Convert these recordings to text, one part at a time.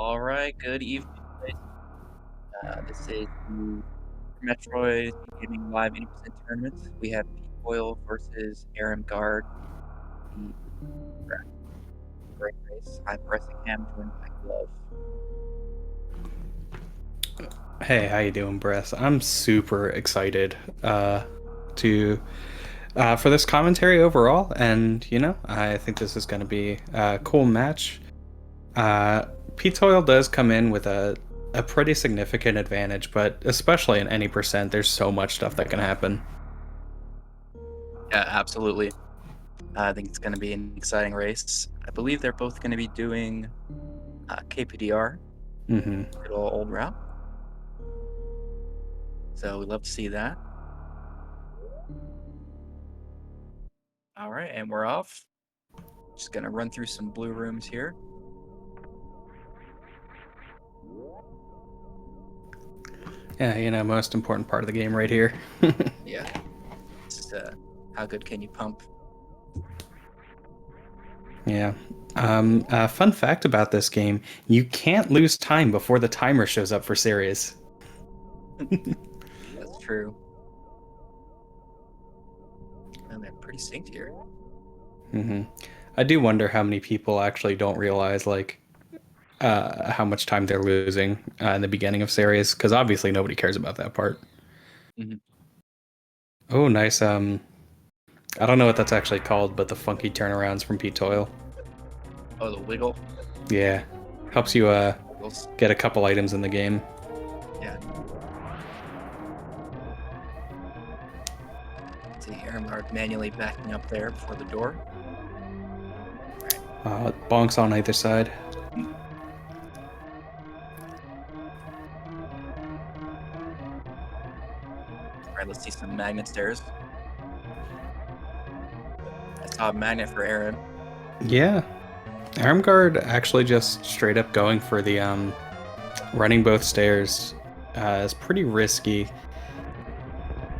All right, good evening. This is the Metroid SpeedGaming Live 80% tournament. We have ptoil versus Erimgard. The great race. I'm Bressingham, joined by Glove. Hey, how you doing, Bress? I'm super excited to for this commentary overall, and I think this is going to be a cool match. Uh, Ptoil does come in with a pretty significant advantage, but especially in any percent, there's so much stuff that can happen. Yeah, absolutely. I think it's going to be an exciting race. I believe they're both going to be doing KPDR, Mm-hmm. good old route. So we'd love to see that. All right, and we're off. Just going to run through some blue rooms here. Yeah, most important part of the game right here. Yeah. Just, how good can you pump? Yeah. Fun fact about this game: you can't lose time before the timer shows up for series. That's true. And they're pretty synced here. Mm-hmm. I do wonder how many people actually don't realize how much time they're losing in the beginning of series, because obviously nobody cares about that part. Mhm. Oh, nice. I don't know what that's actually called, but the funky turnarounds from Pete Toil. Oh, the wiggle. Yeah, helps you Wiggles. get a couple items in the game. Yeah. See, Erimgard manually backing up there before the door. Bonks on either side. All right, let's see some magnet stairs. I saw a magnet for Aaron. Yeah, Erimgard actually just straight up going for the running both stairs is pretty risky.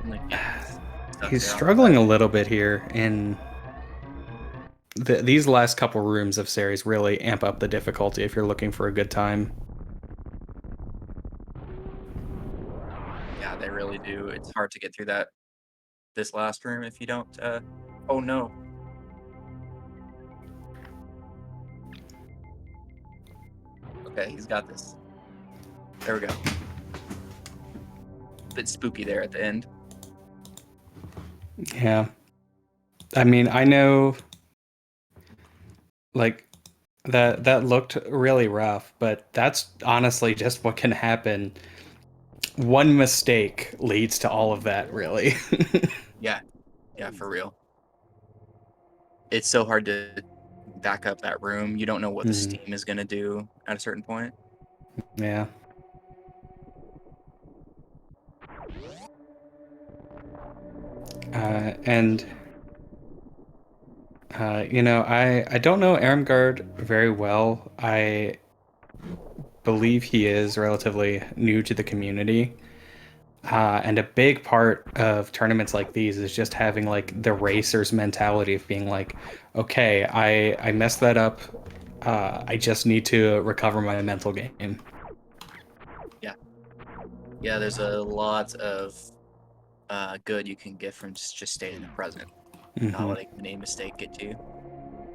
Like, stuck He's there on the struggling a ledge. little bit here, and these last couple rooms of series really amp up the difficulty if you're looking for a good time. Yeah, they really do. It's hard to get through this last room if you don't. Oh no. Okay, he's got this. There we go. Bit spooky there at the end. Yeah. I mean, I know like that looked really rough, but that's honestly just what can happen. One mistake leads to all of that, really. Yeah, yeah, for real. It's so hard to back up that room. You don't know what the Mhm. steam is gonna do at a certain point. Yeah. And I don't know Erimgard very well. I believe he is relatively new to the community. And a big part of tournaments like these is just having like the racer's mentality of being like, okay, I messed that up. I just need to recover my mental game. Yeah, yeah. There's a lot of good you can get from just staying in the present, not Hmm. letting any mistake get to you.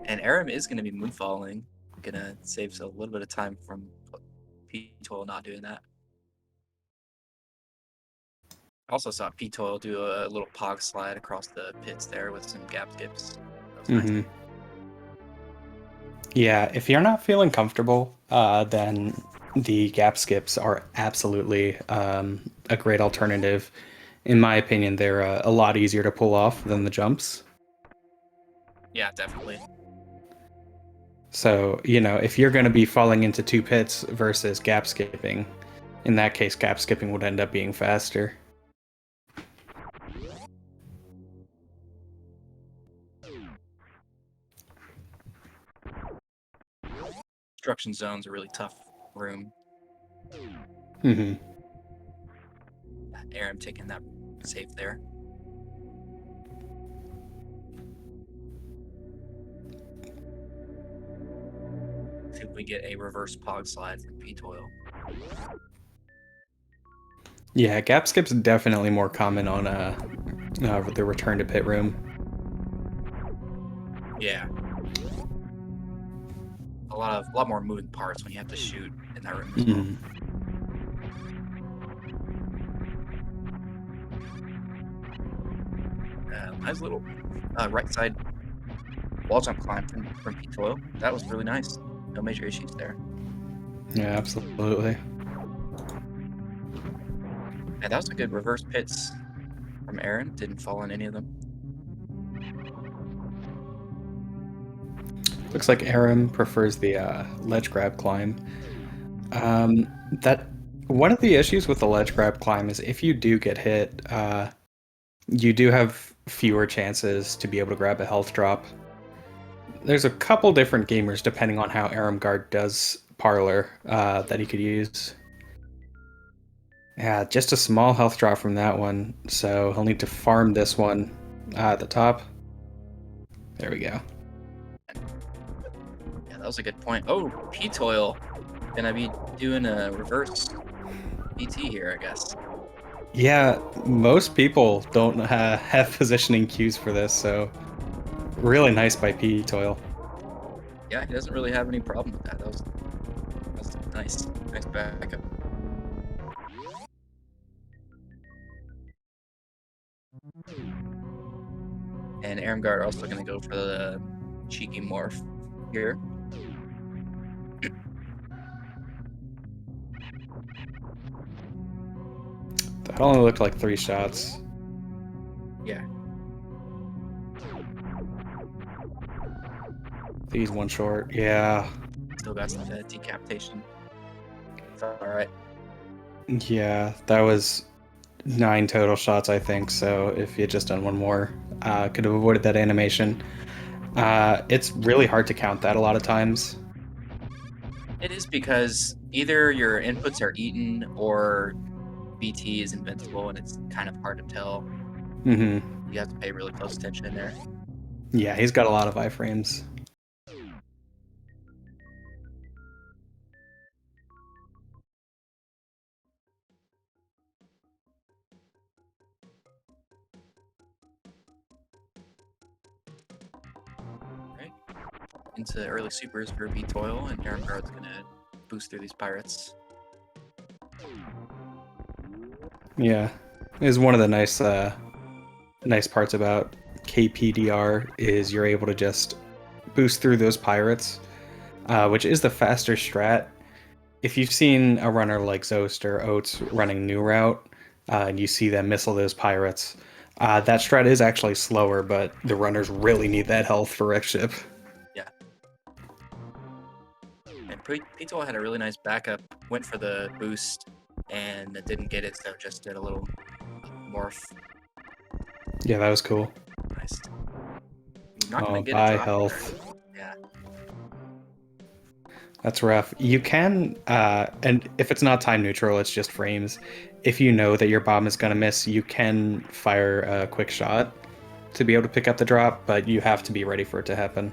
And Aram is going to be moonfalling, gonna save a little bit of time from P-Toil not doing that. Also saw P-Toil do a little pog slide across the pits there with some gap skips. That was nice. Hmm. Yeah, if you're not feeling comfortable, then the gap skips are absolutely a great alternative. In my opinion, they're a lot easier to pull off than the jumps. Yeah, definitely. So, if you're going to be falling into two pits versus gap skipping, in that case, gap skipping would end up being faster. Construction zone's a really tough room. Hmm. Aram taking that safe there. see if we get a reverse pog slide from ptoil. Yeah, gap skip's definitely more common on the return to pit room. Yeah. A lot more moving parts when you have to shoot in that room as well. Nice little right side wall jump climb from ptoil. That was really nice. No major issues there. Yeah, absolutely. Yeah, that was a good reverse pits from Aaron. Didn't fall on any of them. Looks like Aram prefers the ledge grab climb. That one of the issues with the ledge grab climb is if you do get hit, you do have fewer chances to be able to grab a health drop. There's a couple different gamers depending on how Erimgard does parlor that he could use. Yeah, just a small health drop from that one, so he'll need to farm this one at the top. There we go. Yeah, that was a good point. Oh, ptoil. Gonna be doing a reverse BT here, I guess. Yeah, most people don't have positioning cues for this, so really nice by ptoil. Yeah, he doesn't really have any problem with that. That was nice. Nice backup. And Erimgard also going to go for the cheeky morph here. That only looked like 3 shots. Yeah. He's one short. Yeah. Still got some decapitation. It's alright. Yeah, that was 9 total shots, I think. So if you had just done one more, could have avoided that animation. It's really hard to count that a lot of times. It is because either your inputs are eaten or BT is invincible, and it's kind of hard to tell. You have to pay really close attention in there. Yeah, he's got a lot of iframes. Right. Into early supers for ptoil, and Erimgard's gonna boost through these pirates. Yeah, is one of the nice parts about KPDR is you're able to just boost through those pirates, which is the faster strat. If you've seen a runner like Zost or Oates running New Route, and you see them missile those pirates, that strat is actually slower, but the runners really need that health for wreck ship. Yeah. And ptoil had a really nice backup, went for the boost, and it didn't get it, so just did a little morph. Yeah, that was cool. Nice. You're not gonna get a bye drop health. there. Yeah. That's rough. You can, and if it's not time neutral, it's just frames. If you know that your bomb is going to miss, you can fire a quick shot to be able to pick up the drop, but you have to be ready for it to happen.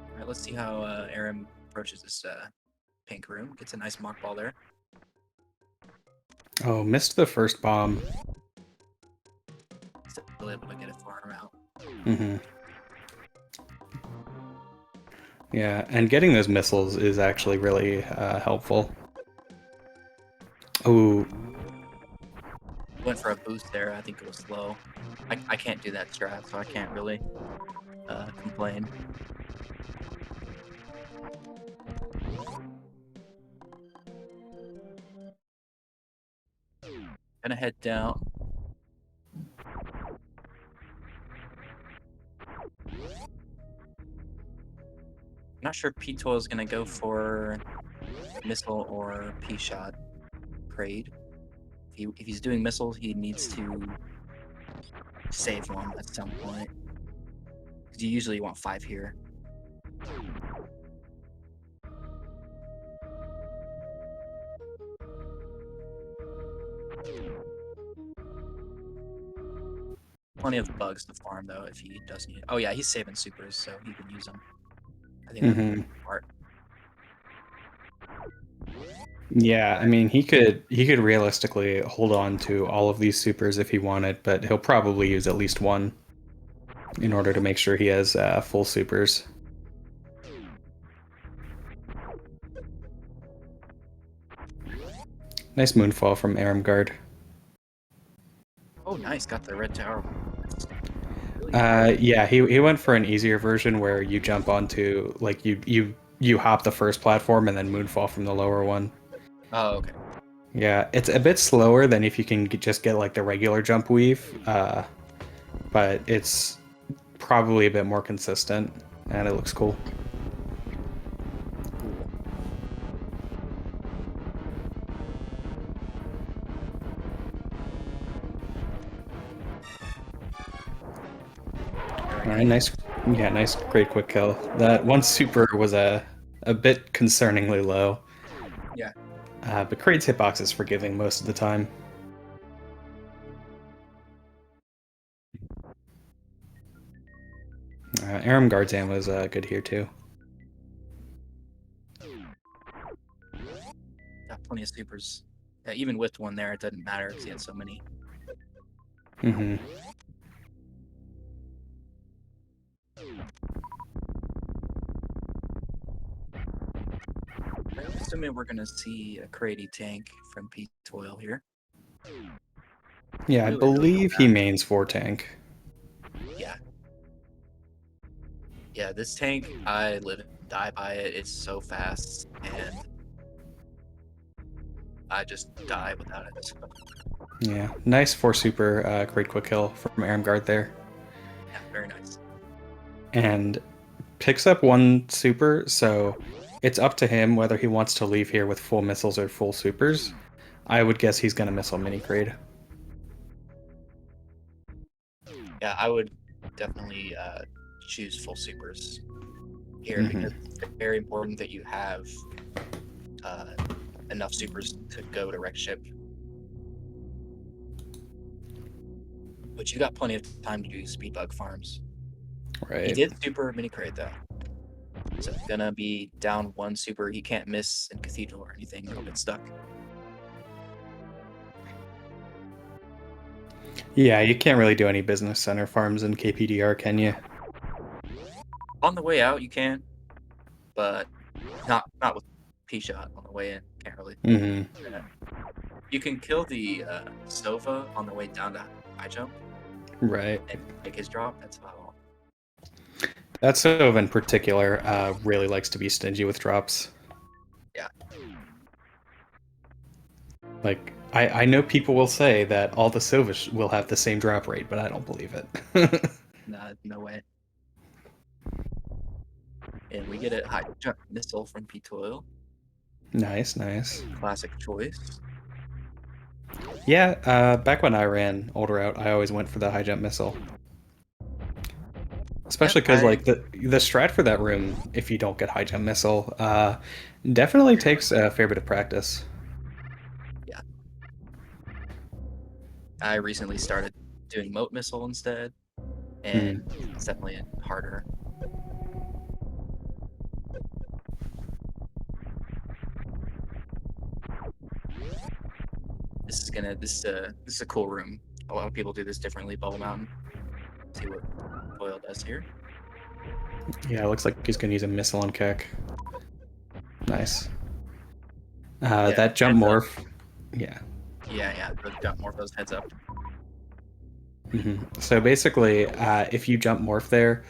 All right, let's see how Aram approaches this pink room. Gets a nice mock ball there. Oh, missed the first bomb. Still able to get a farm out. Yeah, and getting those missiles is actually really helpful. Oh. Went for a boost there. I think it was slow. I can't do that strat, so I can't really complain. Gonna head down. Not sure ptoil is gonna go for missile or P-shot grade. If he's doing missiles, he needs to save one at some point. Because you usually want 5 here. plenty of bugs to farm though if he does need. Oh yeah, he's saving supers, so he can use them. I think that's Hmm. smart. Yeah, I mean he could realistically hold on to all of these supers if he wanted, but he'll probably use at least one in order to make sure he has full supers. Nice moonfall from Erimgard. Oh nice, got the red tower. That's really hard. Yeah, he went for an easier version where you jump onto like you hop the first platform and then moonfall from the lower one. Oh okay. Yeah, it's a bit slower than if you can just get like the regular jump weave, but it's probably a bit more consistent and it looks cool. Cool. Very All right, nice. nice. Yeah, nice, great quick kill. That one super was a bit concerningly low, Yeah. but Kraid's hitbox is forgiving most of the time. Erimgard's ammo is good here too. Got plenty of supers. Yeah, even with one there, it doesn't matter because he had so many. Hmm. I'm assuming we're gonna see a Crady tank from ptoil here. Yeah, I Really, really believe he fast. mains 4 tank. Yeah. Yeah, this tank, I live and die by it. It's so fast, and I just die without it. So, Yeah, nice 4 super great quick kill from Erimgard there. yeah, very nice. And picks up 1 super, so it's up to him whether he wants to leave here with full missiles or full supers. I would guess he's going to missile mini Kraid. Yeah, I would definitely choose full supers here Hmm. because it's very important that you have uh, enough supers to go to wreck ship. But you got plenty of time to do speed bug farms. He Right. did super mini crate though. So gonna be down 1 super. He can't miss in Cathedral or anything, or he'll get stuck. Yeah, you can't really do any business center farms in KPDR, can you? On the way out, you can, but not with P shot on the way in. Can't really. Hmm. Yeah. You can kill the Sova on the way down to high jump Right. and make his drop. That's about all. That Sov in particular really likes to be stingy with drops. Yeah. Like, I know people will say that all the Sovish will have the same drop rate, but I don't believe it. Nah, no way. And we get a high jump missile from ptoil. Nice, nice. Classic choice. Yeah, back when I ran old route, I always went for the high jump missile. Yeah, Especially because I like the strat for that room, if you don't get high jump missile, definitely takes a fair bit of practice. yeah. I recently started doing moat missile instead, Hmm. and it's definitely harder. This is a cool room. A lot of people do this differently. Bubble Mountain. See what Foil does here. Yeah, it looks like he's gonna use a missile on Keck. Nice. Yeah, That jump heads up. morph. Yeah. Yeah. They've got more of those heads up. Hmm. So basically, if you jump morph there,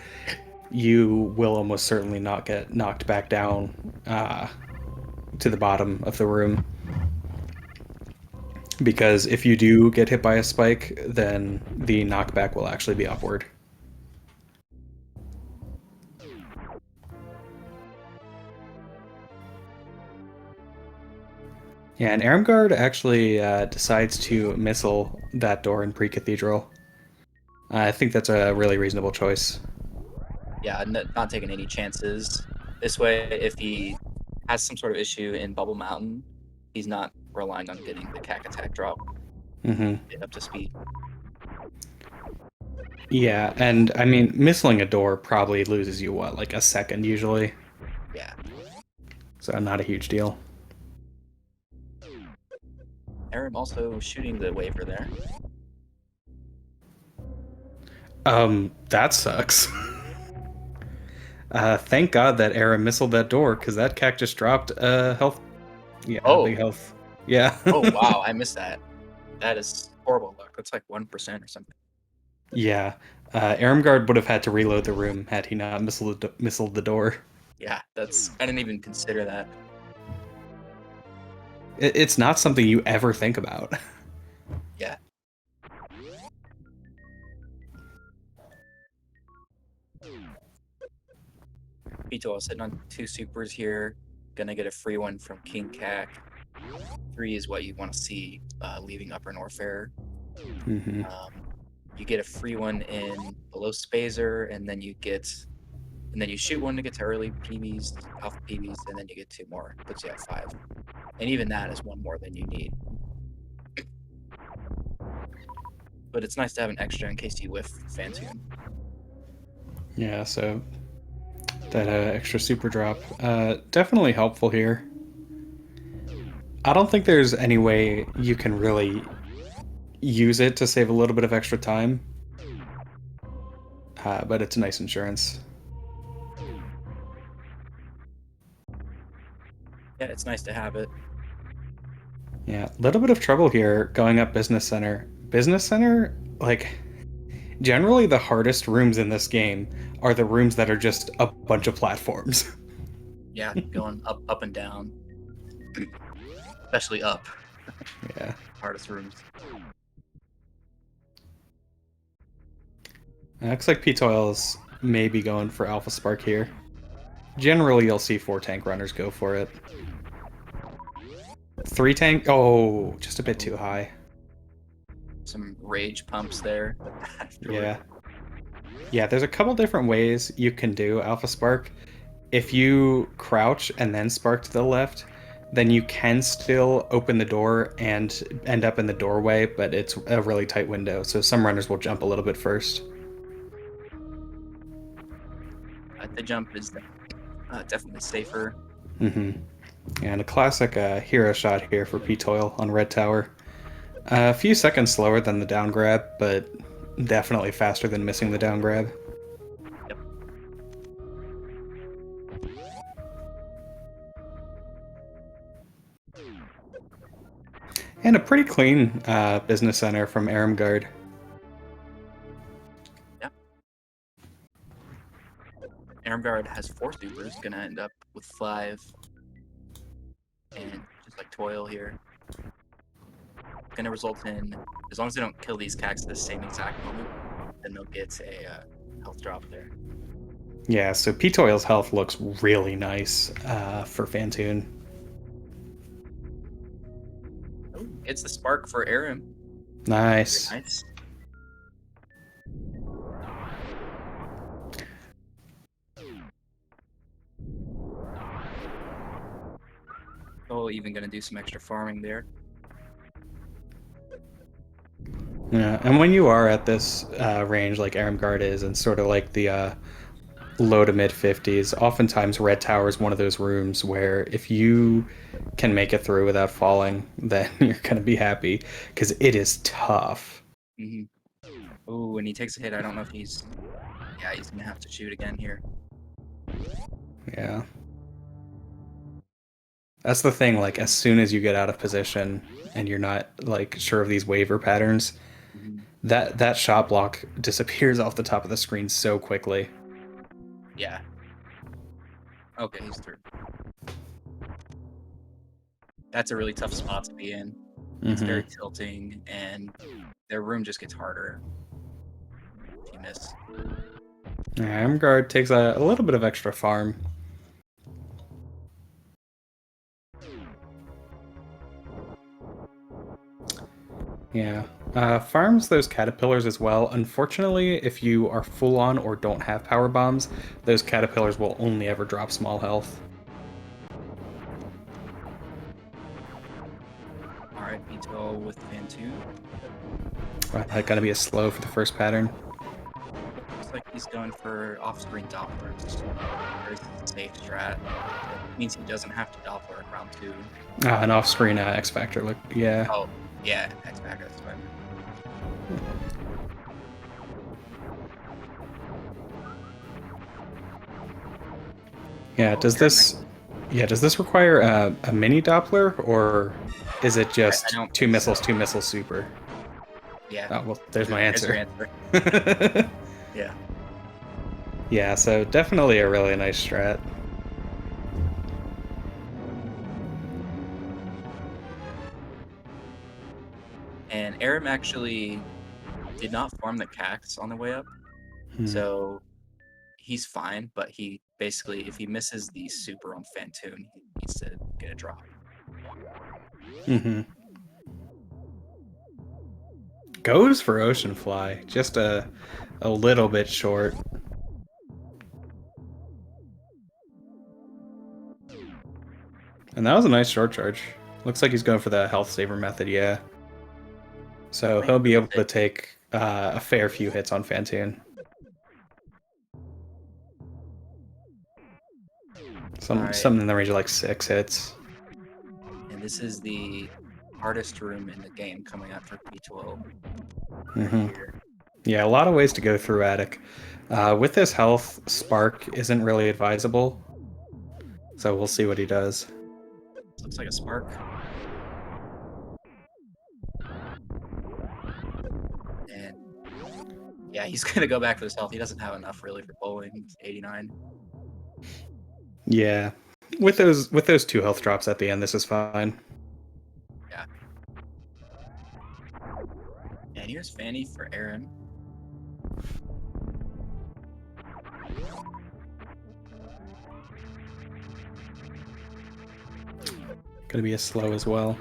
you will almost certainly not get knocked back down to the bottom of the room. Because if you do get hit by a spike, then the knockback will actually be upward. Yeah, and Erimgard actually decides to missile that door in Pre-Cathedral. I think that's a really reasonable choice. Yeah, not taking any chances. This way, if he has some sort of issue in Bubble Mountain, he's not relying on getting the cack attack drop. Hmm. Get up to speed. Yeah, and I mean, missing a door probably loses you, what, like a second usually? Yeah. So not a huge deal. Arim also shooting the waver there. That sucks. Thank God that Era missiled that door, because that cactus dropped health. Yeah, Oh, big health. Yeah. oh wow, I missed that. That is horrible luck. That's like 1% or something. Yeah. Erimgard would have had to reload the room had he not missiled the door. Yeah, I didn't even consider that. It's not something you ever think about. Yeah. Ptoil sitting on 2 supers here. Gonna get a free one from King Cac. 3 is what you want to see leaving Upper Norfair. Mm-hmm. You get a free one in below Spazer, and then you shoot one to get to early PBs, alpha PBs, and then you get 2 more. Puts you at 5. And even that is 1 more than you need. But it's nice to have an extra in case you whiff Phantom. Yeah, so that extra super drop, definitely helpful here. I don't think there's any way you can really use it to save a little bit of extra time, but it's a nice insurance. Yeah, it's nice to have it. Yeah, a little bit of trouble here going up Business Center. Business Center, like, generally the hardest rooms in this game are the rooms that are just a bunch of platforms. Yeah, going up and down. Especially up. Yeah. Hardest rooms. Looks like ptoil's maybe going for Alpha Spark here. Generally, you'll see 4 tank runners go for it. 3 tank? Oh, just a bit too high. Some rage pumps there. Yeah. Yeah, there's a couple different ways you can do Alpha Spark. If you crouch and then spark to the left, then you can still open the door and end up in the doorway, but it's a really tight window, so some runners will jump a little bit first. The jump is definitely safer. Mm-hmm. And a classic hero shot here for ptoil on Red Tower. A few seconds slower than the down grab, but definitely faster than missing the down grab. Yep. And a pretty clean business center from Erimgard. Yep. Erimgard has 4 supers, gonna end up with 5. And just like Toil here. Gonna result in, as long as they don't kill these cags at the same exact moment, then they'll get a health drop there. Yeah, so ptoil's health looks really nice for Phantoon. Oh, it's the spark for Arim. Nice. Very nice. Oh, even gonna do some extra farming there. Yeah, and when you are at this range like Erimgard is, and sort of like the low to mid 50s, oftentimes Red Tower is one of those rooms where if you can make it through without falling, then you're going to be happy, because it is tough. Mm-hmm. Oh, when he takes a hit, I don't know if he's... Yeah, he's gonna have to shoot again here. Yeah. That's the thing, like, as soon as you get out of position and you're not, like, sure of these waiver patterns, that shot block disappears off the top of the screen so quickly. Yeah. Okay, he's through. That's a really tough spot to be in. It's very tilting, and their room just gets harder if you miss. Yeah, Erimgard takes a little bit of extra farm. Yeah, farms those caterpillars as well. Unfortunately, if you are full on or don't have power bombs, those caterpillars will only ever drop small health. Alright, Beto with Phantom. Right, that gonna be a slow for the first pattern. looks like he's going for off-screen Dopplers. Very safe strat. Means he doesn't have to Doppler in round 2. An off-screen X Factor, look, yeah. Oh, yeah, X Factor, that's what I meant. Yeah, does this require a mini Doppler, or is it just two missiles super? Yeah. Oh, well, there's my answer. There's your answer. Yeah. Yeah, so definitely a really nice strat. And Erim actually did not farm the Cax on the way up, so he's fine, but he basically, if he misses the super on Fantoon, he needs to get a drop. Goes for Ocean Fly, just a little bit short. And that was a nice short charge. Looks like he's going for the health saver method, yeah. So he'll be able to take a fair few hits on Fantoon. Something in the range of like 6 hits. And this is the hardest room in the game coming up for ptoil. Yeah, a lot of ways to go through Attic. With this health, Spark isn't really advisable. So we'll see what he does. Looks like a Spark. And yeah, he's gonna go back for his health. He doesn't have enough really for bowling. He's 89. Yeah. With those 2 health drops at the end, this is fine. Yeah. And here's Fanny for Aaron. Gonna be a slow as well.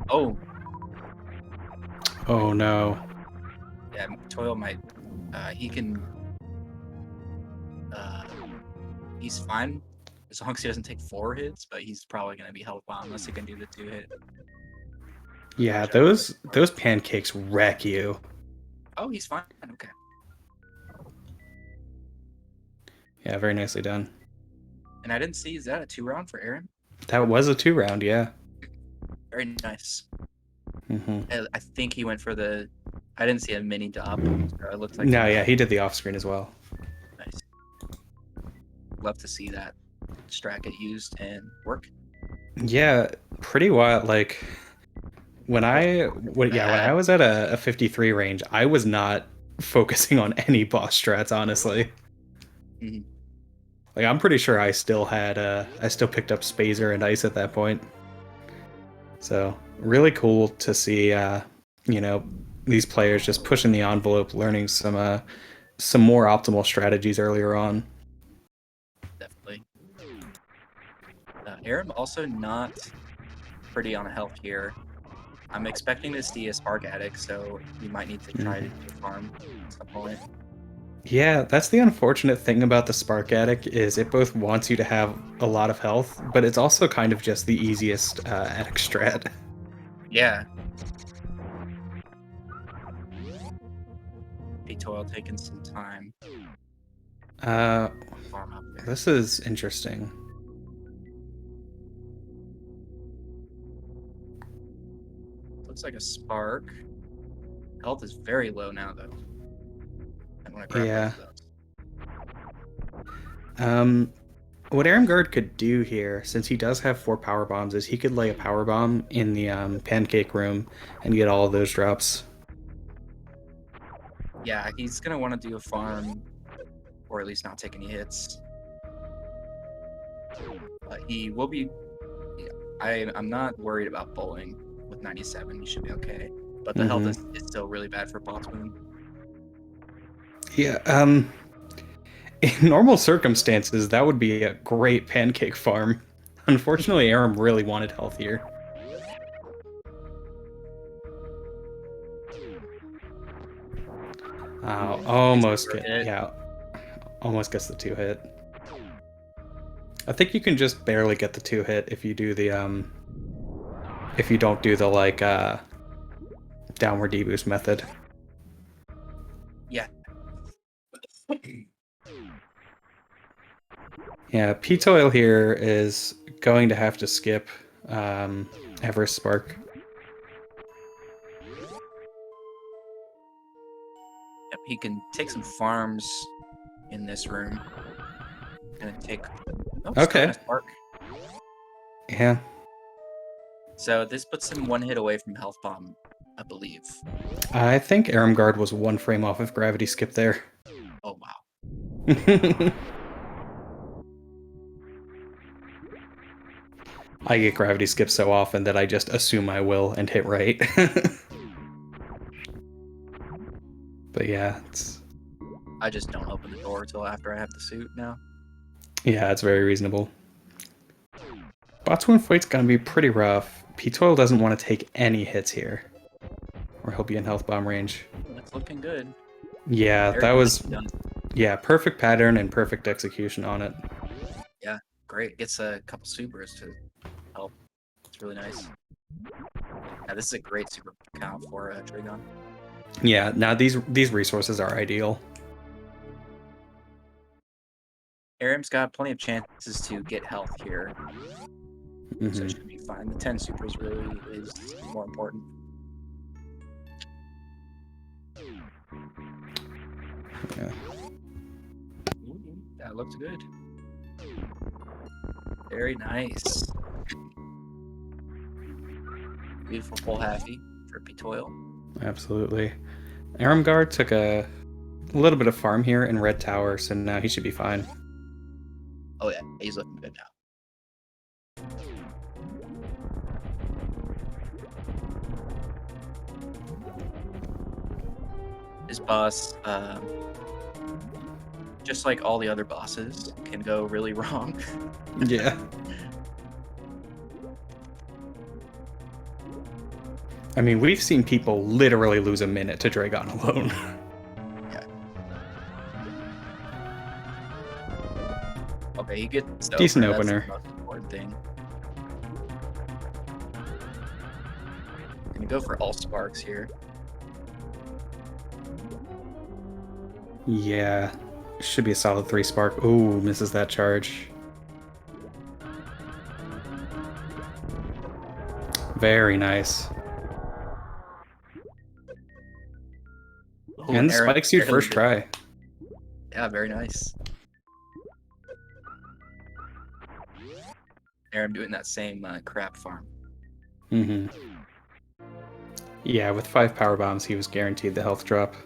Oh. Oh no. Yeah, ptoil might. He can. He's fine as long as he doesn't take 4 hits, but he's probably gonna be held bound unless he can do the 2-hit. Yeah, those pancakes wreck you. Oh, he's fine. Okay. Yeah, very nicely done. And I didn't see. Is that a 2-round for Aaron? That was a 2-round, yeah. Very nice. I think he went for the. I didn't see a mini dop. So it looked like. No, yeah, he did the off-screen as well. Nice. Love to see that strat get used and work. Yeah, pretty wild. Like when I was at a 53 range, I was not focusing on any boss strats, honestly. Like I'm pretty sure I still picked up Spazer and Ice at that point. So really cool to see these players just pushing the envelope, learning some more optimal strategies earlier on. Definitely. Aaron also not pretty on health here. I'm expecting to see a Spark Addict, so you might need to try to farm at some point. Yeah, that's the unfortunate thing about the Spark Addict, is it both wants you to have a lot of health, but it's also kind of just the easiest Addict strat. Yeah. ptoil taking some time. Farm up there. This is interesting. Looks like a Spark. Health is very low now, though. I want to grab both of those. What Erimgard could do here, since he does have 4 power bombs, is he could lay a power bomb in the pancake room and get all of those drops. Yeah, he's gonna want to do a farm, or at least not take any hits. But he will be. Yeah, I'm not worried about bowling with 97. He should be okay. But the health is still really bad for Botsmoon. Yeah. In normal circumstances, that would be a great pancake farm. Unfortunately, Aram really wanted health here. Almost gets the 2-hit. I think you can just barely get the 2-hit if you do the if you don't do the downward deboost method. Yeah, Yeah, ptoil here is going to have to skip Everest Spark. Yep, he can take some farms in this room. Gonna take. Oh, still Okay. gonna spark. Yeah. So this puts him one hit away from health bomb, I believe. I think Erimgard was one frame off of gravity skip there. Oh wow. I get gravity skip so often that I just assume I will and hit right. But yeah, I just don't open the door until after I have the suit now. yeah, it's very reasonable. Botswoon fight's gonna be pretty rough. ptoil doesn't want to take any hits here, or he'll be in health bomb range. It's looking good. Yeah, Very that was done. perfect pattern and perfect execution on it. Yeah, great. Gets a couple supers to help. It's really nice. Yeah, this is a great super count for Dragon. Yeah, now these resources are ideal. Aram's got plenty of chances to get health here, so it should be fine. The 10 supers really is more important. Yeah. Ooh, that looks good. Very nice. Beautiful full halfie for ptoil. Absolutely. Erimgard took a little bit of farm here in Red Tower, so now he should be fine. Oh yeah, he's looking good now. This boss, just like all the other bosses, can go really wrong. Yeah. I mean, we've seen people literally lose a minute to Dragon alone. Yeah. Okay, he gets the Decent opener. opener. That's the most important thing. Gonna go for all sparks here. Yeah. Should be a solid 3 spark. Ooh, misses that charge. Very nice. Ooh, And the Aaron spike suit first try. Yeah, very nice. Aaron doing that same crap farm. Yeah, with 5 power bombs, he was guaranteed the health drop.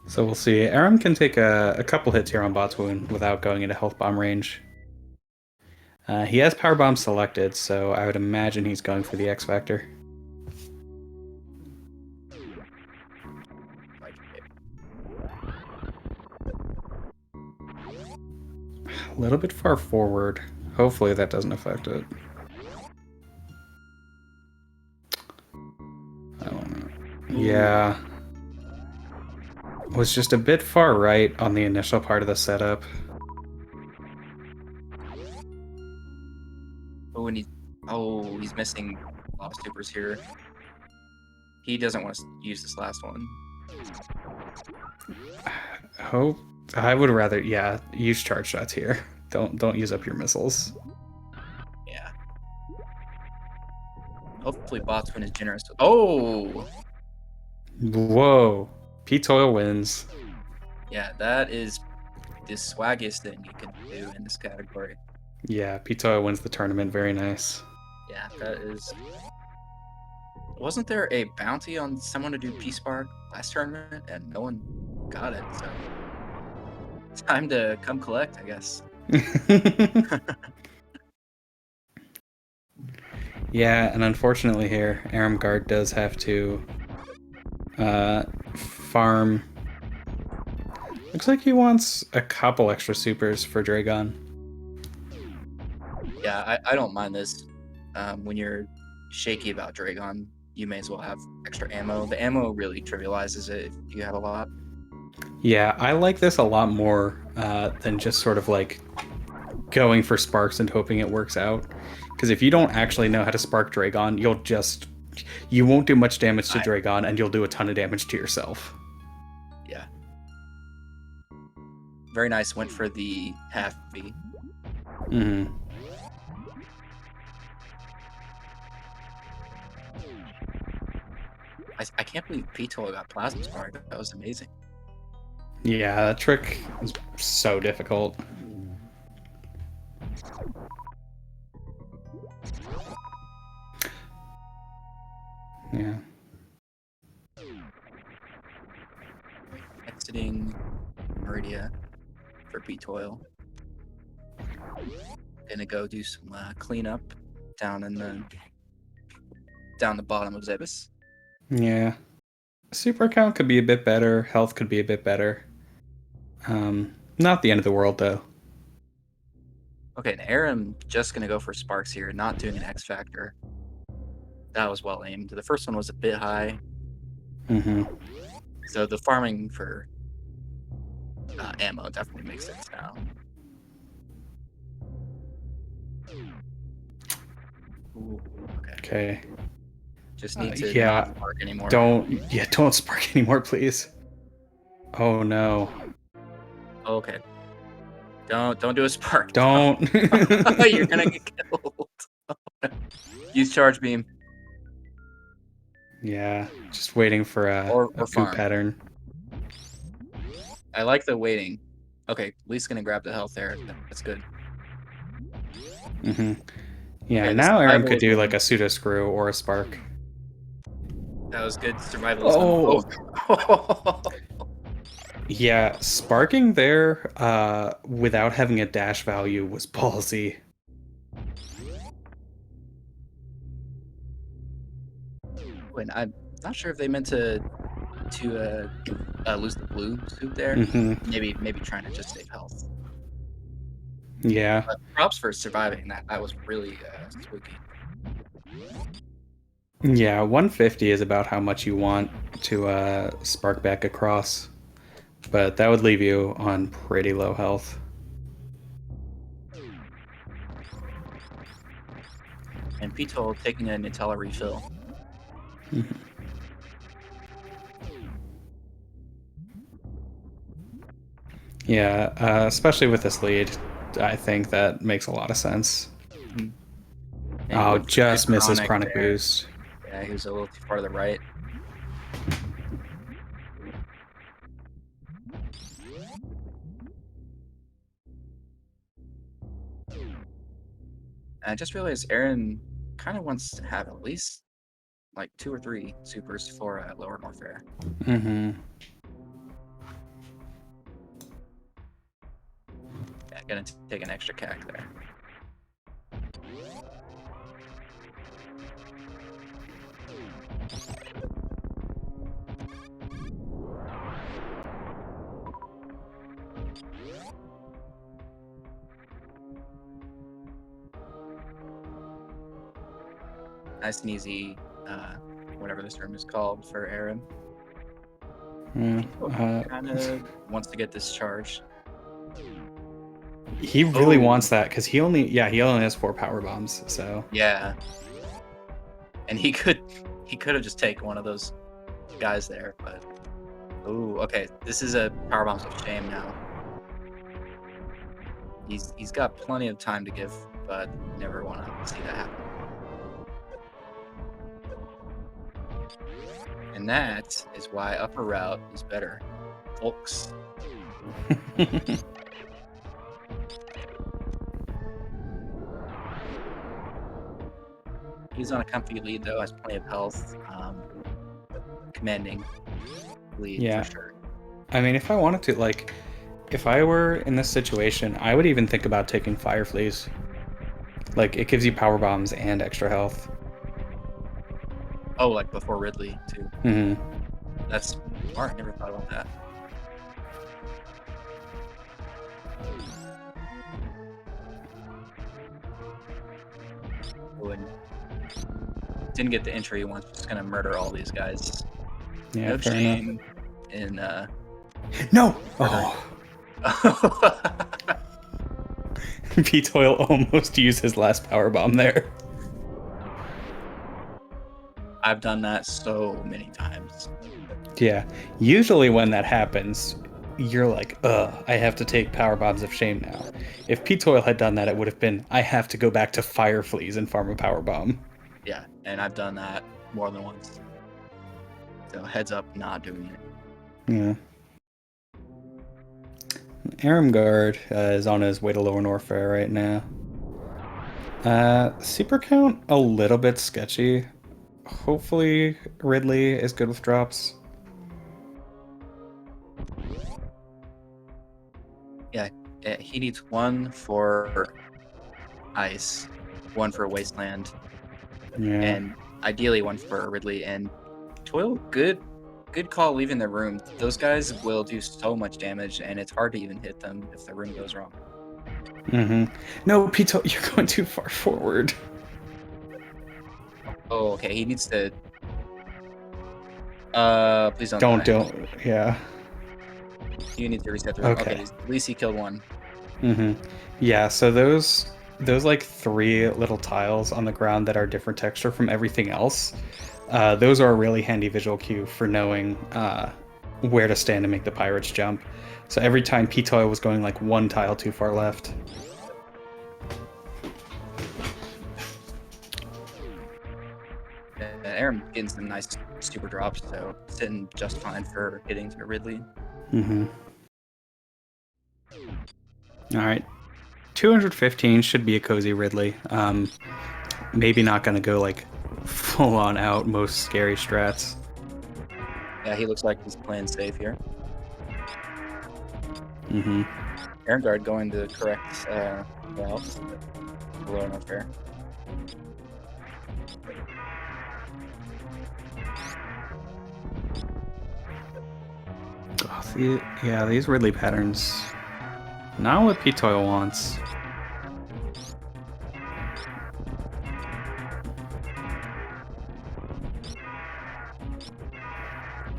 So we'll see. Aram can take a couple hits here on Botswoon without going into health bomb range. He has power bomb selected, so I would imagine he's going for the X Factor. A little bit far forward. Hopefully that doesn't affect it. I don't know. Yeah. Was just a bit far right on the initial part of the setup. Oh, he's missing a lot of supers here. He doesn't want to use this last one. Hope I would rather, yeah, use charge shots here. Don't use up your missiles. Yeah. Hopefully Botswoon is generous. Oh! Whoa. ptoil wins. Yeah, that is the swaggiest thing you can do in this category. Yeah, ptoil wins the tournament. Very nice. Yeah, that is... Wasn't there a bounty on someone to do P-Spark last tournament, and no one got it, so... Time to come collect, I guess. Yeah, and unfortunately here, Erimgard does have to farm. Looks like he wants a couple extra supers for Dragon. Yeah, I don't mind this. When you're shaky about Dragon, you may as well have extra ammo. The ammo really trivializes it if you have a lot. Yeah, I like this a lot more than just sort of like going for sparks and hoping it works out. Because if you don't actually know how to spark Dragon, you'll just you won't do much damage to I, Dragon, and you'll do a ton of damage to yourself. yeah. Very nice. Went for the half V. Mm-hmm. I can't believe ptoil got Plasma Spark. That was amazing. Yeah, that trick is so difficult. Yeah. Exiting Meridia for ptoil. Gonna go do some cleanup down the bottom of Zebus. Yeah. Super count could be a bit better. Health could be a bit better. Not the end of the world, though. Okay, and Aram just gonna go for sparks here, not doing an X Factor. That was well aimed. The first one was a bit high. Mm-hmm. So the farming for ammo definitely makes sense now. Ooh, Okay. Just need to yeah. not spark anymore. Don't spark anymore, please. Oh no. Okay. Don't do a spark. Don't. You're gonna get killed. Use charge beam. Yeah, just waiting for a poop farm. pattern. I like the waiting. Okay, Lee's gonna grab the health there. That's good. Mm-hmm. Yeah, okay, now Aram could do like a pseudo screw or a spark. That was good survivalism. Oh. Yeah, sparking there without having a dash value was ballsy. And I'm not sure if they meant to lose the blue suit there. Mm-hmm. Maybe trying to just save health. Yeah. But props for surviving that. That was really spooky. Yeah, 150 is about how much you want to spark back across. But that would leave you on pretty low health. And ptoil taking a Nutella refill. Mm-hmm. Yeah, especially with this lead, I think that makes a lot of sense. Mm-hmm. Oh, just misses chronic boost. Yeah, he was a little too far to the right. And I just realized Aaron kind of wants to have at least like 2 or 3 supers for lower warfare. Mm-hmm. Yeah, gonna take an extra cac there. Nice and easy, whatever this term is called for Aaron. Kind of wants to get this charge. He really wants that because he only has 4 power bombs. So yeah, and he could have just taken one of those guys there, but okay, this is a power bombs of shame now. He's got plenty of time to give, but never want to see that happen. And that is why upper route is better, folks. He's on a comfy lead though, has plenty of health. Commanding lead for sure. I mean, if I wanted to, like, if I were in this situation, I would even think about taking Fire Fleas. Like, it gives you power bombs and extra health. Oh, like before Ridley too. Mm-hmm. That's smart. Never thought about that. Didn't get the entry once. Just gonna murder all these guys. Yeah, no fair shame enough. in No. Oh. ptoil almost used his last power bomb there. I've done that so many times. Yeah. Usually when that happens, you're like, ugh, I have to take power bombs of shame now. If ptoil had done that, it would have been, I have to go back to fire fleas and farm a power bomb. Yeah, and I've done that more than once. So heads up, not doing it. Yeah. Erimgard is on his way to Lower Norfair right now. Super count, a little bit sketchy. Hopefully Ridley is good with drops. Yeah, he needs one for ice, one for wasteland, Yeah. and ideally one for Ridley. And Toil, good call leaving the room. Those guys will do so much damage, and it's hard to even hit them if the room goes wrong. Mm-hmm. No, Pito, you're going too far forward. Oh, okay. He needs to. Please don't. Don't. Yeah. You need to reset the room. Okay. At least he killed one. Mm-hmm. Yeah. So those like 3 little tiles on the ground that are different texture from everything else. Those are a really handy visual cue for knowing where to stand to make the pirates jump. So every time ptoil was going like 1 tile too far left. Aaron getting some nice super drops, so sitting just fine for getting to Ridley. Mm-hmm. All right. 215 should be a cozy Ridley. Maybe not going to go like full on out most scary strats. Yeah, he looks like he's playing safe here. Mm-hmm. Erimgard going to correct route. Below no fair. Oh, yeah, these Ridley patterns. Not what ptoil wants.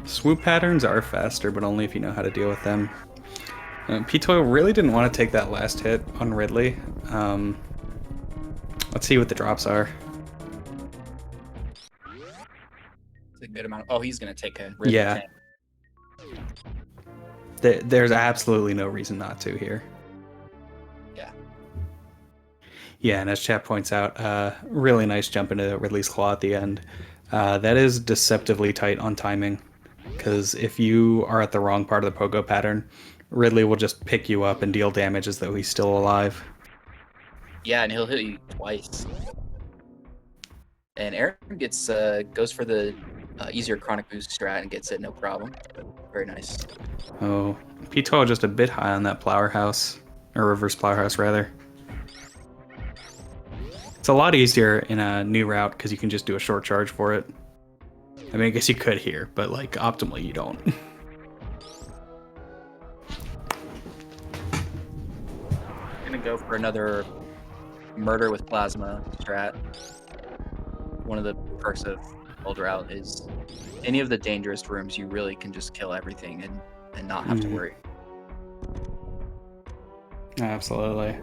Swoop patterns are faster, but only if you know how to deal with them. ptoil really didn't want to take that last hit on Ridley. Let's see what the drops are. It's a good amount. Oh, he's gonna take a Ridley. Yeah. There's absolutely no reason not to here. Yeah. Yeah, and as chat points out, really nice jump into Ridley's claw at the end. That is deceptively tight on timing, because if you are at the wrong part of the pogo pattern, Ridley will just pick you up and deal damage as though he's still alive. Yeah, and he'll hit you twice. And Aaron gets goes for the easier chronic boost strat and gets it no problem. Very nice. Oh, ptoil just a bit high on that plower house, or reverse plower house rather. It's a lot easier in a new route because you can just do a short charge for it. I mean, I guess you could here, but like optimally you don't. Gonna go for another murder with plasma strat. One of the perks of old route is any of the dangerous rooms you really can just kill everything and not have to worry. Absolutely.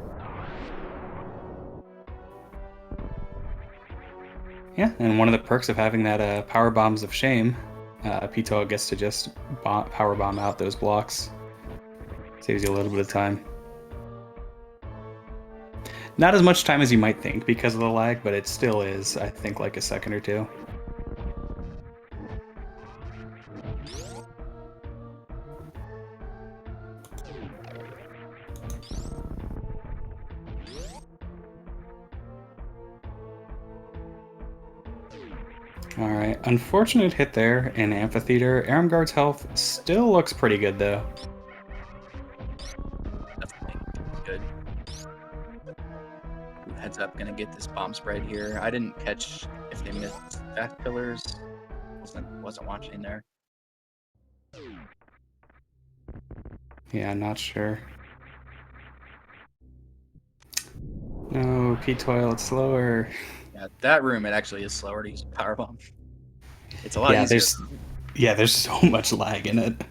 Yeah, and one of the perks of having that power bombs of shame, ptoil gets to just power bomb out those blocks. Saves you a little bit of time. Not as much time as you might think because of the lag, but it still is, I think, like a second or two. Alright, unfortunate hit there in Amphitheater. Erimgard's health still looks pretty good though. Definitely good. Heads up, gonna get this bomb spread here. I didn't catch if they missed fast pillars. Wasn't watching there. Yeah, not sure. No, ptoil, it's slower. Yeah, that room, it actually is slower to use a power bomb. It's a lot easier. There's so much lag in it.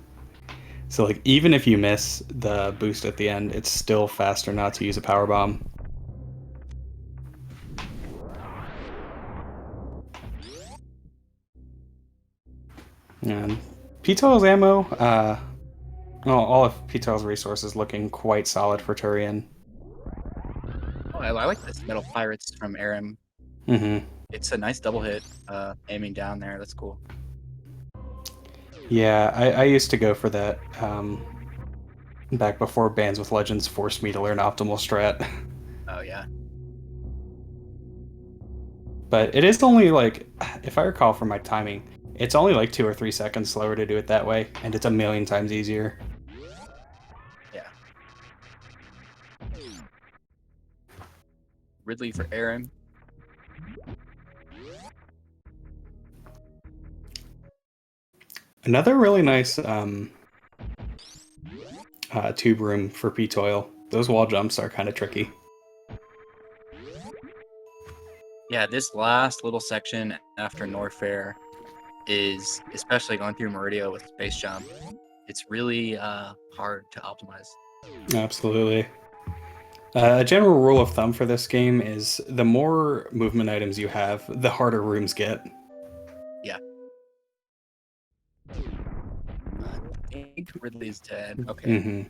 So like even if you miss the boost at the end, it's still faster not to use a power bomb. And ptoil's ammo, well, all of ptoil's resources looking quite solid for Turian. Oh, I like this Metal Pirates from Erim. Mm-hmm. It's a nice double hit, aiming down there. That's cool. Yeah, I used to go for that back before Bands with Legends forced me to learn optimal strat. Oh yeah. But it is only like, if I recall from my timing, it's only like 2 or 3 seconds slower to do it that way, and it's a million times easier. Yeah. Ridley for Erim. Another really nice tube room for ptoil. Those wall jumps are kind of tricky. Yeah, this last little section after Norfair is, especially going through Meridio with Space Jump, it's really hard to optimize. Absolutely. A general rule of thumb for this game is the more movement items you have, the harder rooms get. Yeah. I think Ridley's dead. Okay. Mm-hmm.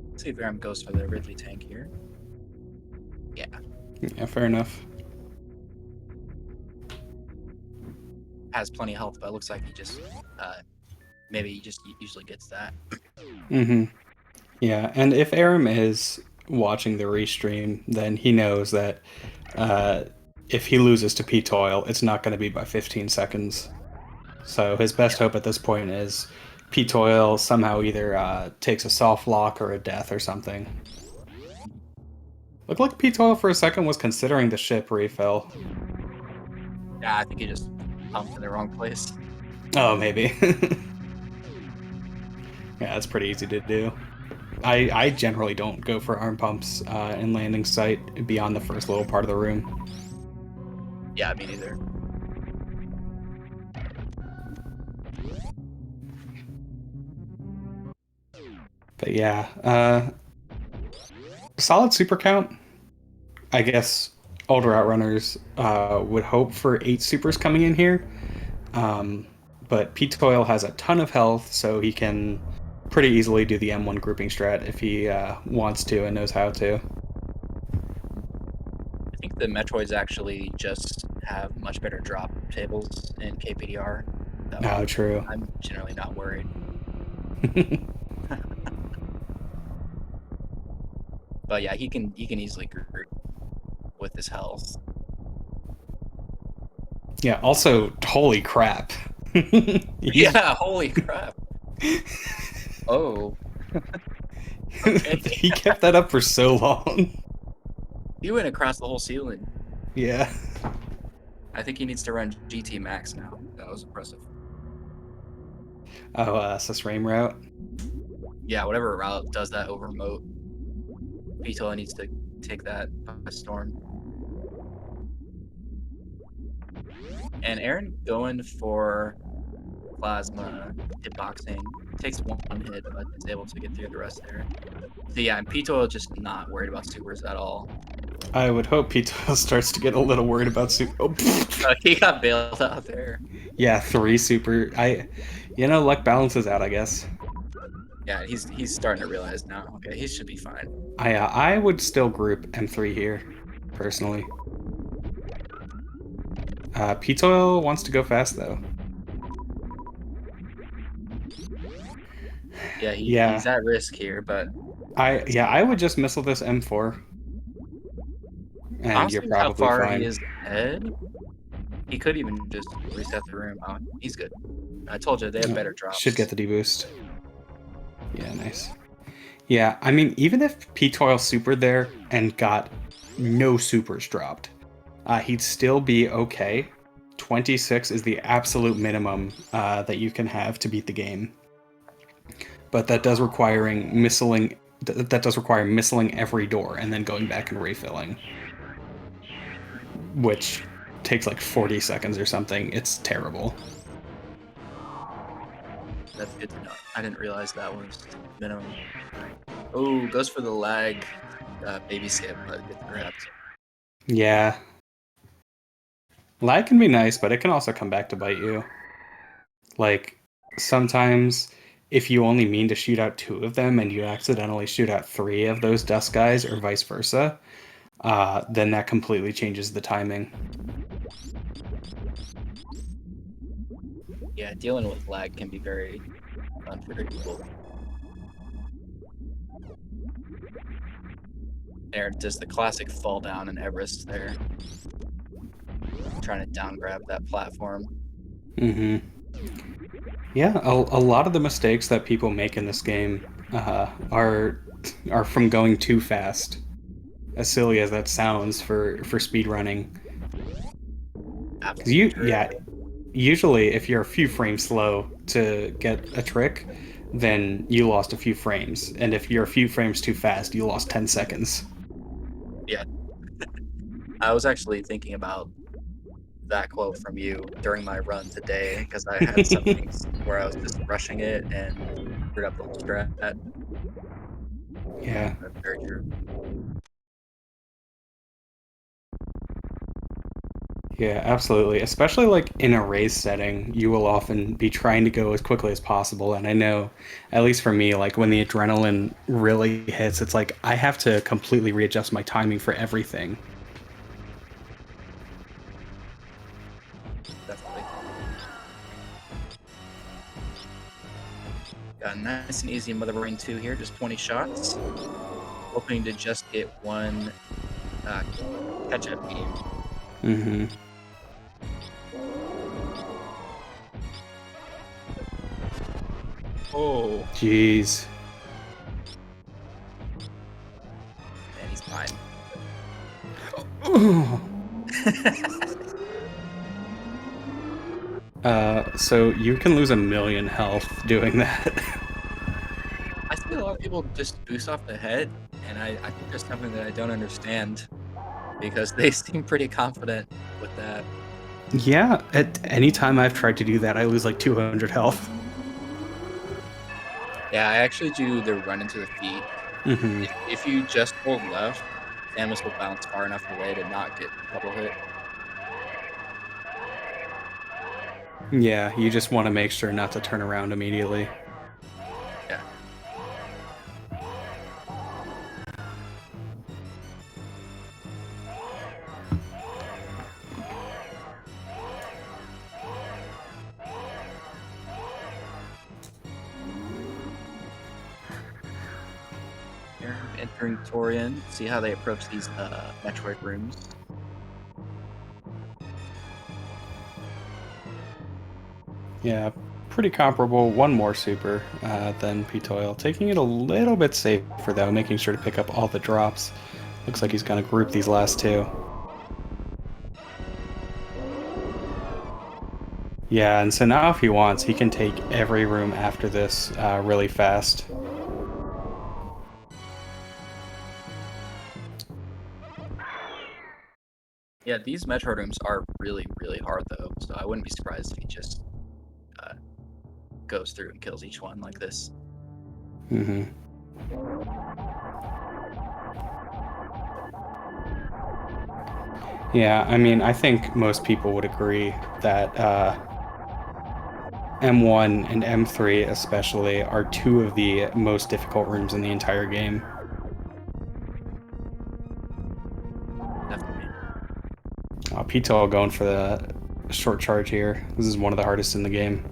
Let's see if Erim goes for the Ridley tank here. Yeah. Yeah, fair enough. Has plenty of health, but it looks like he just maybe he just usually gets that. Mm-hmm. Yeah, and if Aram is watching the restream, then he knows that if he loses to ptoil, it's not going to be by 15 seconds. So his best hope at this point is ptoil somehow either takes a soft lock or a death or something. Looked like ptoil for a second was considering the ship refill. Yeah, I think he just pumped in the wrong place. Oh, maybe. Yeah, it's pretty easy to do. I generally don't go for arm pumps in landing site beyond the first little part of the room. Yeah, me neither. But yeah, solid super count. I guess older outrunners would hope for 8 supers coming in here. But ptoil has a ton of health, so he can pretty easily do the M1 grouping strat if he wants to and knows how to. I think the Metroids actually just have much better drop tables in KPDR. So Oh, true. I'm generally not worried. But yeah, he can easily group with his health. Yeah, also, holy crap. Yeah, holy crap. Oh. Okay. He kept that up for so long. He went across the whole ceiling. Yeah. I think he needs to run GT Max now. That was impressive. Oh, Susrame route. Yeah, whatever route does that over remote. Vitola needs to take that by storm. And Aaron going for plasma hitboxing. Takes one hit, but is able to get through the rest there. So yeah, and Pito just not worried about supers at all. I would hope Pito starts to get a little worried about super. Oh, He got bailed out there. yeah, 3 super. Luck balances out, I guess. Yeah, he's starting to realize now. Okay, he should be fine. I would still group M3 here, personally. Ptoil wants to go fast though. Yeah, Yeah. he's at risk here, but I would just missile this M4. And you're honestly, how probably far fine. he is ahead, he could even just reset the room. Oh, he's good. I told you they have better drops. Should get the deboost. Yeah, nice. Yeah, I mean, even if Ptoil supered there and got no supers dropped, he'd still be okay. 26 is the absolute minimum that you can have to beat the game. But that does require missiling every door and then going back and refilling, which takes like 40 seconds or something. It's terrible. That's good to know. I didn't realize that was minimum. Oh, goes for the lag baby skip, but gets grabbed. Yeah. Lag can be nice, but it can also come back to bite you. Like, sometimes if you only mean to shoot out two of them and you accidentally shoot out three of those dust guys, or vice versa, then that completely changes the timing. Yeah, dealing with lag can be very unpredictable. There, just the classic fall down in Everest there. Trying to down grab that platform. Mm-hmm. Yeah, a lot of the mistakes that people make in this game are from going too fast. As silly as that sounds for speed running, because Absolutely true. usually if you're a few frames slow to get a trick, then you lost a few frames, and if you're a few frames too fast, you lost 10 seconds. Yeah. I was actually thinking about that quote from you during my run today because I had something where I was just rushing it and screwed up the whole strat. That's Yeah. very true. Yeah, absolutely. Especially like in a race setting, you will often be trying to go as quickly as possible. And I know, at least for me, like when the adrenaline really hits, it's like I have to completely readjust my timing for everything. Definitely. Got nice and easy Mother Brain 2 here, just 20 shots. Hoping to just get one catch-up game. Mm-hmm. Oh, Jeez. man, he's fine. So you can lose 1,000,000 health doing that. I see a lot of people just boost off the head, and I think there's something that I don't understand because they seem pretty confident with that. Yeah, at any time I've tried to do that, I lose like 200 health. Yeah, I actually do the run into the feet. Mm-hmm. If you just hold left, Samus will bounce far enough away to not get double hit. Yeah, you just want to make sure not to turn around immediately. Yeah. Here, entering Torian, see how they approach these Metroid rooms. Yeah, pretty comparable. One more super than ptoil. Taking it a little bit safer though, making sure to pick up all the drops. Looks like he's gonna group these last two. Yeah, and so now if he wants, he can take every room after this really fast. Yeah, these Metroid rooms are really, really hard though, so I wouldn't be surprised if he just uh, goes through and kills each one like this. Mm-hmm. Yeah, I mean, I think most people would agree that M1 and M3 especially are two of the most difficult rooms in the entire game. Definitely. Ptoil going for the short charge here. This is one of the hardest in the game.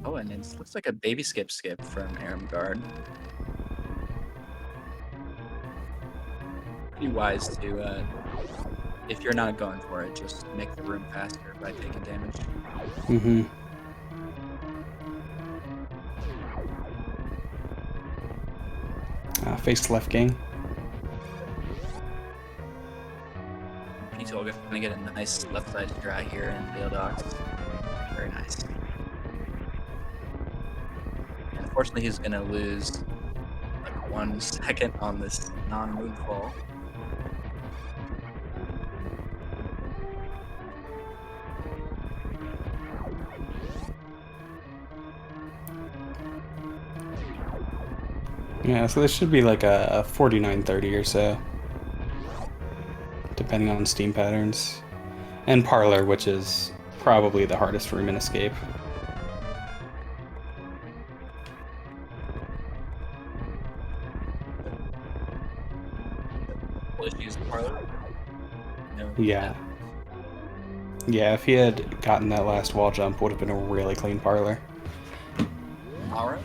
Oh, and it looks like a baby skip from Erimgard. Pretty wise to, if you're not going for it, just make the room faster by taking damage. Mm-hmm. Face left gang. Ptoil gonna get a nice left side dry here in Vale Docks. Very nice. And unfortunately, he's gonna lose like 1 second on this non-moonfall. Yeah, so this should be like a 4930 or so, depending on steam patterns. And Parlor, which is probably the hardest room in Escape. Issues parlor. No. Yeah. Yeah, if he had gotten that last wall jump, would have been a really clean Parlor. All right.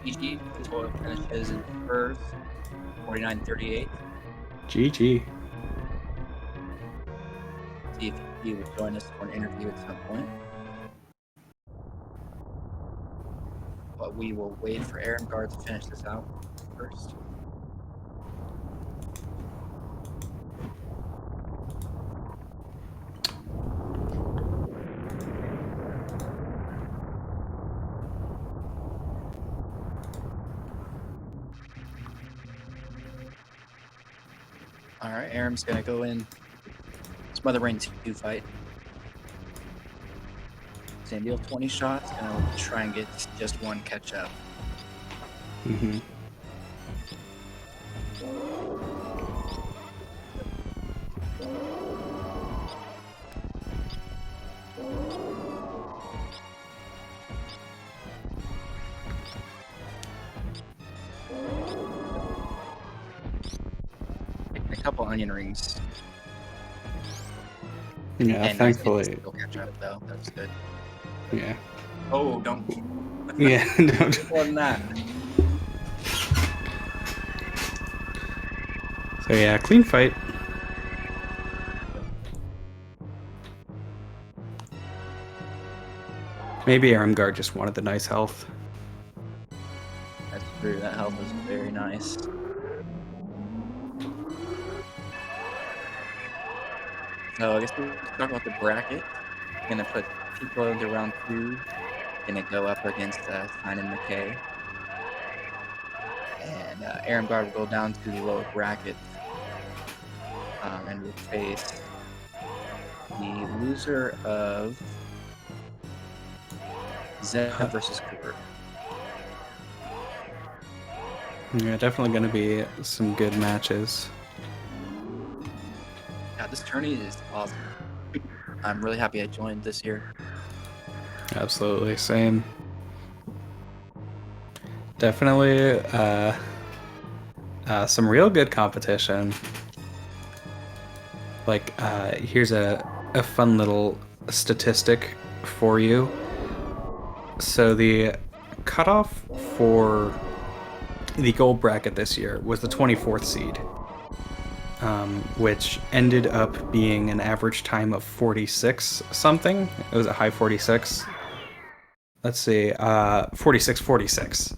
GG. Ptoil finishes in first. 49-38. GG. See if he would join us for an interview at some point. But we will wait for Erimgard to finish this out first. All right, Aram's gonna go in. Smother Rain 2 fight. Same deal, 20 shots. Gonna try and get just one catch up. Mm-hmm. A couple onion rings. Yeah, And thankfully. Still catch up though. That's good. Yeah. Oh, don't. Yeah, don't. More than that. So yeah, clean fight. Maybe Erimgard just wanted the nice health. That's true. That health is very nice. So I guess we'll talk about the bracket. I'm gonna put people into round 2. Gonna go up against Stein and McKay. And Erimgard will go down to the lower bracket. And will face the loser of Zed versus Cooper. Yeah, definitely going to be some good matches. Yeah, this tourney is awesome. I'm really happy I joined this year. Absolutely, same. Definitely some real good competition. Like, here's a fun little statistic for you. So the cutoff for the gold bracket this year was the 24th seed, which ended up being an average time of 46 something. It was a high 46. Let's see, 46.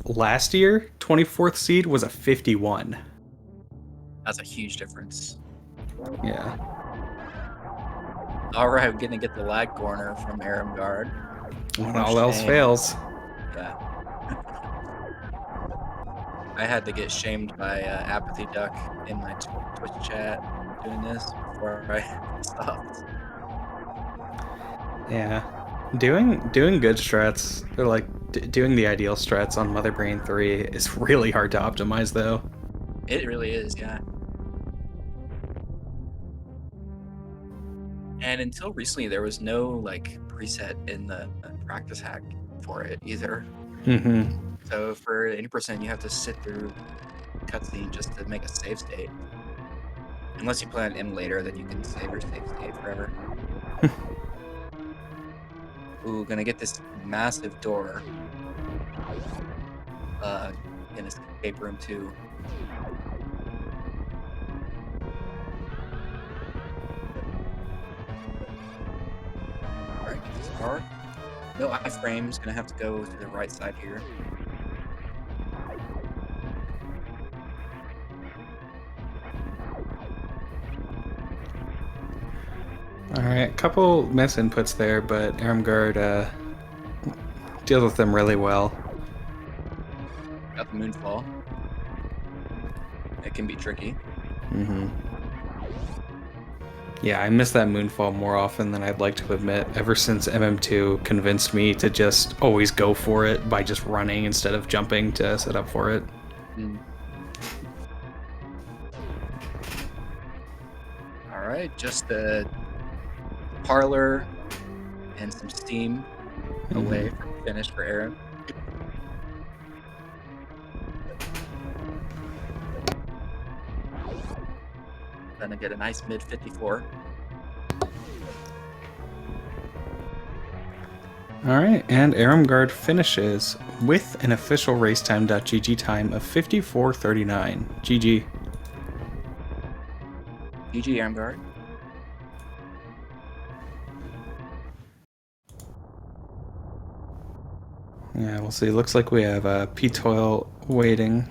Last year, 24th seed was a 51. That's a huge difference. Yeah. All right, I'm gonna get the lag corner from Erimgard. When all else fails. Yeah. I had to get shamed by Apathy Duck in my Twitch chat doing this before I stopped. Yeah. Doing good strats, or like doing the ideal strats on Mother Brain 3 is really hard to optimize though. It really is, yeah. And until recently, there was no like preset in the practice hack for it either. Mm-hmm. So for 80%, you have to sit through cutscene just to make a save state. Unless you play on emulator, then you can save your save state forever. Ooh, gonna get this massive door. In escape room 2. Alright, get this card. No iframes, gonna have to go to the right side here. Alright, couple miss inputs there, but Erimgard deals with them really well. Got the moonfall. It can be tricky. Mm-hmm. Yeah, I miss that moonfall more often than I'd like to admit. Ever since MM2 convinced me to just always go for it by just running instead of jumping to set up for it. Mm. All right, just the parlor and some steam away from the finish for Aaron. Gonna get a nice mid 54. All right, and Erimgard finishes with an official racetime.gg time of 54:39. GG. GG Erimgard. Yeah, we'll see. Looks like we have ptoil waiting,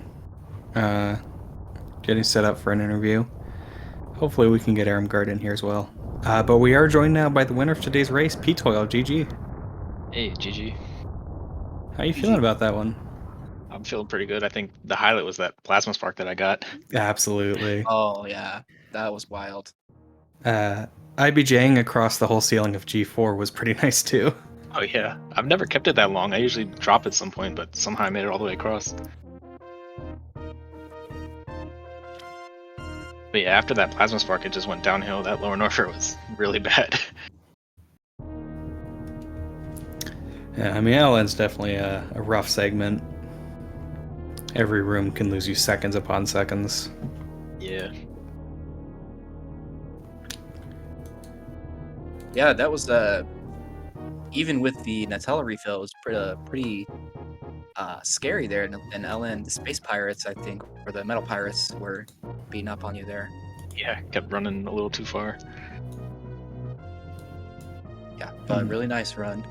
getting set up for an interview. Hopefully we can get Erimgard in here as well. But we are joined now by the winner of today's race, ptoil. GG. Hey, GG. How you feeling about that one? I'm feeling pretty good. I think the highlight was that plasma spark that I got. Absolutely. Oh yeah, that was wild. IBJing across the whole ceiling of G4 was pretty nice too. Oh yeah, I've never kept it that long. I usually drop at some point, but somehow I made it all the way across. But yeah, after that plasma spark, it just went downhill. That lower Norfer was really bad. Yeah, I mean, LN's definitely a rough segment. Every room can lose you seconds upon seconds. Yeah. Yeah, that was even with the Nutella refill, it was pretty scary there. And LN, the Space Pirates, I think, or the Metal Pirates, were beating up on you there. Yeah, kept running a little too far. Yeah, but really nice run.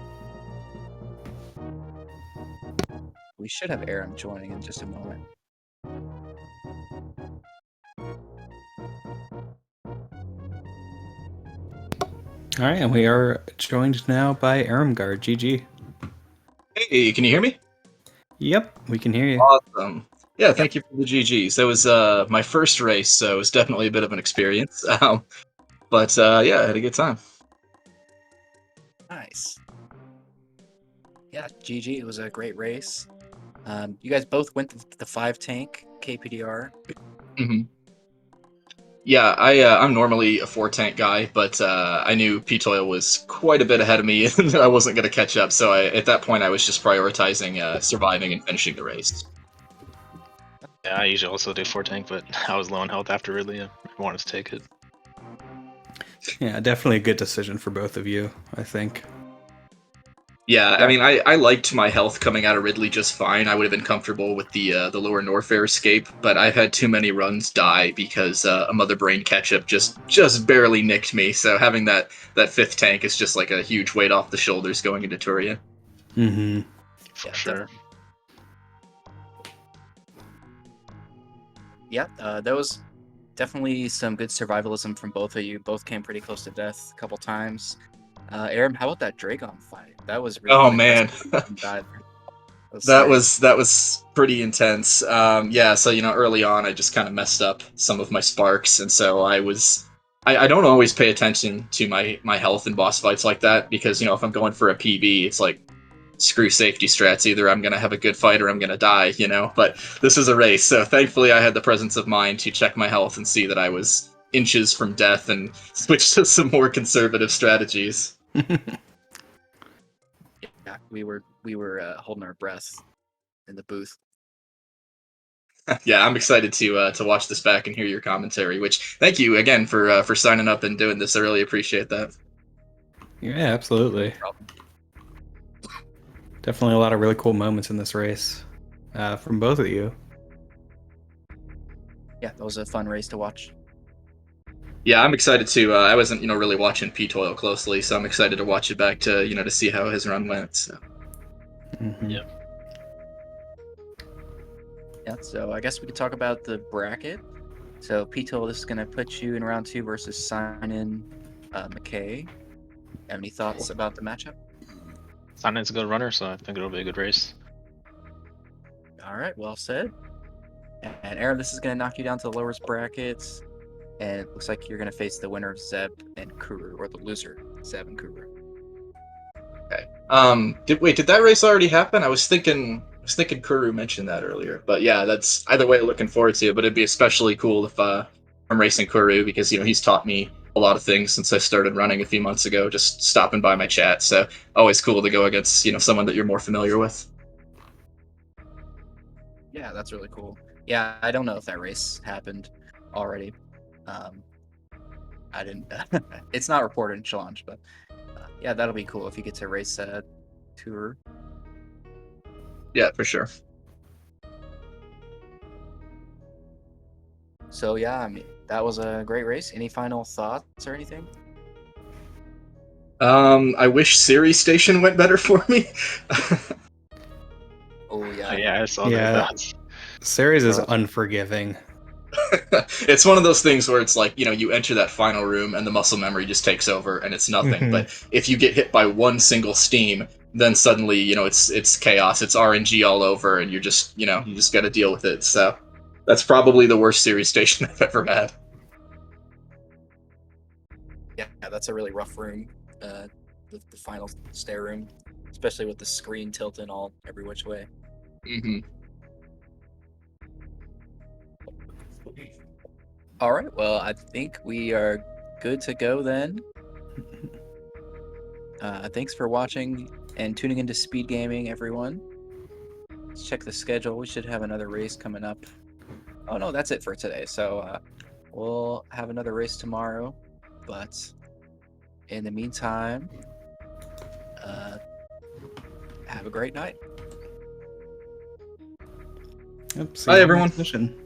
We should have Aaron joining in just a moment. All right, and we are joined now by Erimgard. GG. Hey, can you hear me? Yep, we can hear you. Awesome. Yeah, thank you for the GGs. That was my first race, so it was definitely a bit of an experience. But yeah, I had a good time. Nice. Yeah, GG. It was a great race. You guys both went the 5-tank KPDR. Mm-hmm. Yeah, I'm normally a 4-tank guy, but I knew ptoil was quite a bit ahead of me, and I wasn't going to catch up. So at that point, I was just prioritizing surviving and finishing the race. Yeah, I usually also do 4-tank, but I was low on health after Ridley. I wanted to take it. Yeah, definitely a good decision for both of you, I think. Yeah, I mean, I liked my health coming out of Ridley just fine. I would have been comfortable with the lower Norfair escape, but I've had too many runs die because a Mother Brain catch-up just barely nicked me. So having that 5th tank is just like a huge weight off the shoulders going into Turia. Mm-hmm. For sure. Yeah, that was definitely some good survivalism from both of you. Both came pretty close to death a couple times. Aaron, how about that Dragon fight? That was really Oh man, that was pretty intense. Yeah, so early on I just kind of messed up some of my sparks, and so I don't always pay attention to my health in boss fights like that because if I'm going for a PB, it's like screw safety strats. Either I'm gonna have a good fight or I'm gonna die. But this is a race, so thankfully I had the presence of mind to check my health and see that I was inches from death and switch to some more conservative strategies. Yeah, we were holding our breath in the booth. Yeah, I'm excited to watch this back and hear your commentary. Which thank you again for signing up and doing this. I really appreciate that. Yeah, absolutely. No problem. Definitely a lot of really cool moments in this race from both of you. Yeah, that was a fun race to watch. Yeah, I'm excited to. I wasn't really watching ptoil closely, so I'm excited to watch it back to to see how his run went. So. Mm-hmm. Yep. Yeah, so I guess we could talk about the bracket. So ptoil, this is going to put you in round 2 versus Sign-In McKay. Have any thoughts about the matchup? Sign-In's a good runner, so I think it'll be a good race. All right, well said. And Aaron, this is going to knock you down to the lowest brackets. and it looks like you're gonna face the winner of Zeb and Kuru, or the loser, Zeb and Kuru. Okay. Did that race already happen? I was thinking Kuru mentioned that earlier. But yeah, that's either way looking forward to it, but it'd be especially cool if I'm racing Kuru because he's taught me a lot of things since I started running a few months ago, just stopping by my chat. So always cool to go against, someone that you're more familiar with. Yeah, that's really cool. Yeah, I don't know if that race happened already. I didn't. It's not reported in challenge, but yeah, that'll be cool if you get to race Tour. Yeah, for sure. So yeah, I mean, that was a great race. Any final thoughts or anything? I wish Siri Station went better for me. Oh yeah. Yeah, I saw Yeah. that. Series is unforgiving. It's one of those things where it's like, you enter that final room and the muscle memory just takes over and it's nothing. Mhm. But if you get hit by one single steam, then suddenly, it's chaos. It's RNG all over and you just got to deal with it. So that's probably the worst Series Station I've ever had. Yeah, that's a really rough room. The final stair room, especially with the screen tilting all every which way. Mm-hmm. All right, well, I think we are good to go then. Thanks for watching and tuning into Speed Gaming, everyone. Let's check the schedule. We should have another race coming up. Oh no, that's it for today. So we'll have another race tomorrow. But in the meantime, have a great night. Yep, see Bye, you in the everyone. next session.